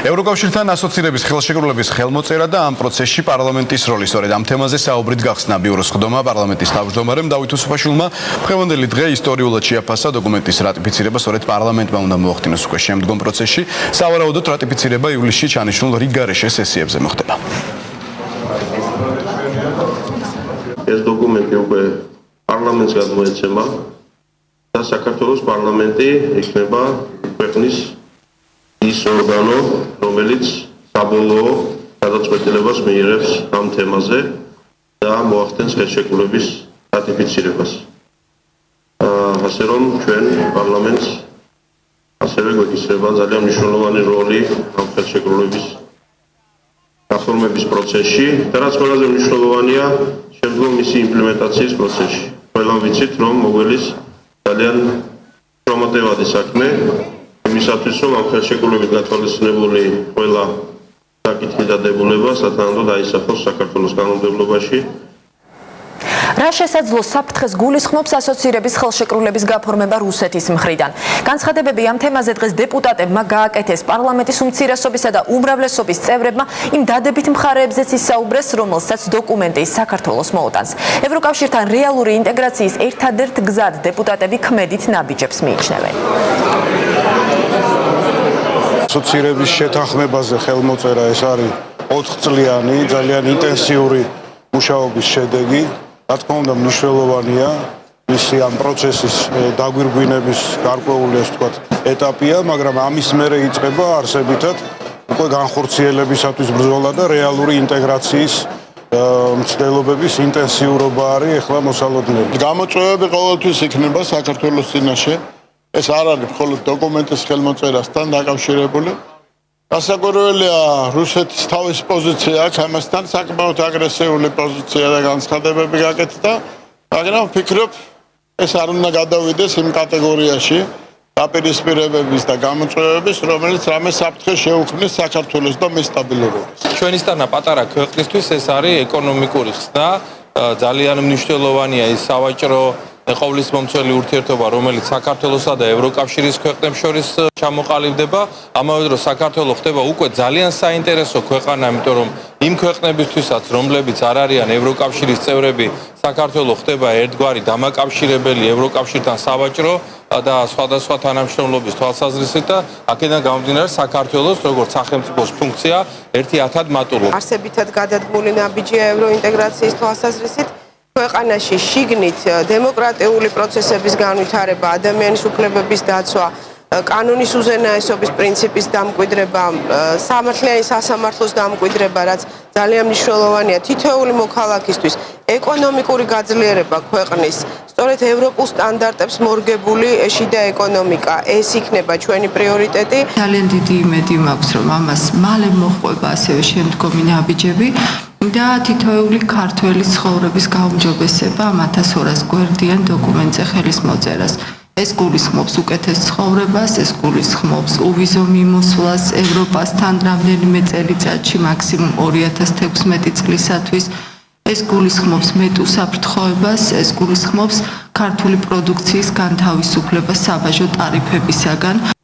ევროკავშირთან ასოცირების ხელშეკრულების ხელმოწერა და ამ პროცესში პარლამენტის როლი. სწორედ ამ თემაზე საუბრით გახსნა ბიუროს ხდომა პარლამენტის თავმჯდომარემ დავით უსუფაშვილმა. დღევანდელი დღე ისტორიულად შეაფასა დოკუმენტის რატიფიცირება სწორედ პარლამენტმა უნდა მოახდინოს უკვე შემდგომ პროცესში. სავარაუდოდ რატიფიცირება ივლისში ჩანიშნულ რიგგარეშე სესიებზე მოხდება. ეს დოკუმენტი უკვე პარლამენტს გადმოეცემა და საქართველოს პარლამენტი იქნება ქვეყნის ის ორგანო, რომელიც საბოლოო გადაწყვეტილებას მიიღებს ამ თემაზე და მოახდენს ხელშეკრულების რატიფიცირებას. ასე რომ ჩვენ პარლამენტს ასევე გვეკისრება ძალიან მნიშვნელოვანი როლი ამ ხელშეკრულების გაფორმების პროცესში და რაც ყველაზე მნიშვნელოვანია შემდგომ მისი იმპლემენტაციის პროცესში. ყველამ ვიცით, რომ მოგველის ძალიან შრომატევადი საქმე იმისათვის, რომ ამ ხელშეკრულებით გათვალისწინებული ყველა საკითხი და დებულება სათანადოდ აისახოს საქართველოს კანონმდებლობაში. რა შესაძლო საფრთხეს გულისხმობს ასოცირების ხელშეკრულების გაფორმება რუსეთის მხრიდან. განცხადებები ამ თემაზე დღეს დეპუტატებმა გააკეთეს პარლამენტის უმცირესობისა და უმრავლესობის წევრებმა იმ დადებით მხარეებზეც ისაუბრეს, რომელსაც დოკუმენტი საქართველოს მოუტანს. ევროკავშირთან რეალური ინტეგრაციის ერთადერთ გზად დეპუტატები ქმედით ნაბიჯებს მიიჩნევენ. ასოცირების შეთანხმებაზე ხელმოწერა ეს არის 4 წლიანი ძალიან ინტენსიური მუშაობის შედეგი. რა თქმა უნდა მნიშვნელოვანია მისი ამ პროცესის დაგვირგვინების გარკვეული ასე ვთქვათ ეტაპია, მაგრამ ამის მერე იწყება არსებითად უკვე განხორციელებისათვის ბრძოლა და რეალური ინტეგრაციის მცდელობების ინტენსიურობა არის ახლა მოსალოდნელი. გამოწვევები ყოველთვის იქნება საქართველოს წინაშე. ეს არ არის მხოლოდ დოკუმენტის ხელმოწერასთან დაკავშირებული. გასაკვირველია რუსეთის თავის პოზიცია აქვს ამასთან საკმაოდ აგრესიული პოზიცია და განცხადებები გაკეთდა, მაგრამ ვფიქრობ ეს არ უნდა გადავიდეს იმ კატეგორიაში დაპირისპირებების და გამოწვევების, რომელიც რამე საფრთხეს შეუქმნის საქართველოს და მის სტაბილურობას. ჩვენისთანა პატარა ქვეყნისთვის ეს არის ეკონომიკური ხსნა, ძალიან მნიშვნელოვანია ის სავაჭრო ყოფნის მომცველი ურთიერთობა, რომელიც საქართველოსა და ევროკავშირის ქვეყნებს შორის ჩამოყალიბდება. ამავე დროს საქართველოს ხდება უკვე ძალიან საინტერესო ქვეყანა, იმიტომ რომ იმ ქვეყნებისთვისაც, რომლებიც არ არიან ევროკავშირის წევრები, საქართველოს ხდება ერთგვარი დამაკავშირებელი ევროკავშირთან სავაჭრო და სხვადასხვა თანამშრომლობის თვალსაზრისით და აქედან გამომდინარე საქართველოს როგორც სახელმწიფოს ფუნქცია ერთი ათად მატულობს. არსებითად გადადგმული ნაბიჯია ევროინტეგრაციის თვალსაზრისით. ქვეყანაში შიგნით დემოკრატიული პროცესების განვითარება, ადამიანის უფლებების დაცვა, კანონის უზენაესობის პრინციპის დამკვიდრება, სამართლიანი სასამართლოს დამკვიდრება, რაც ძალიან მნიშვნელოვანია თითოეული მოქალაქისთვის, ეკონომიკური გაძლიერება ქვეყნის, სწორედ ევროპულ სტანდარტებს მორგებული შიდა ეკონომიკა, ეს იქნება ჩვენი პრიორიტეტი. ძალიან დიდი იმედი მაქვს, რომ ამას მალე მოჰყვება ასევე შემდგომი ნაბიჯები. და თითოეული ქართველი ცხოვრების გაუმჯობესება 1200 გვერდიან დოკუმენტზე ხელის მოწერას. ეს გულისხმობს უკეთეს ცხოვრებას, ეს გულისხმობს უვიზო მიმოსვლას ევროპასთან რამდენიმე წელიწადში მაქსიმუმ 2016 წლისათვის. ეს გულისხმობს მეტ უსაფრთხოებას, ეს გულისხმობს ქართული პროდუქციის განთავისუფლებას საბაჟო ტარიფებისაგან.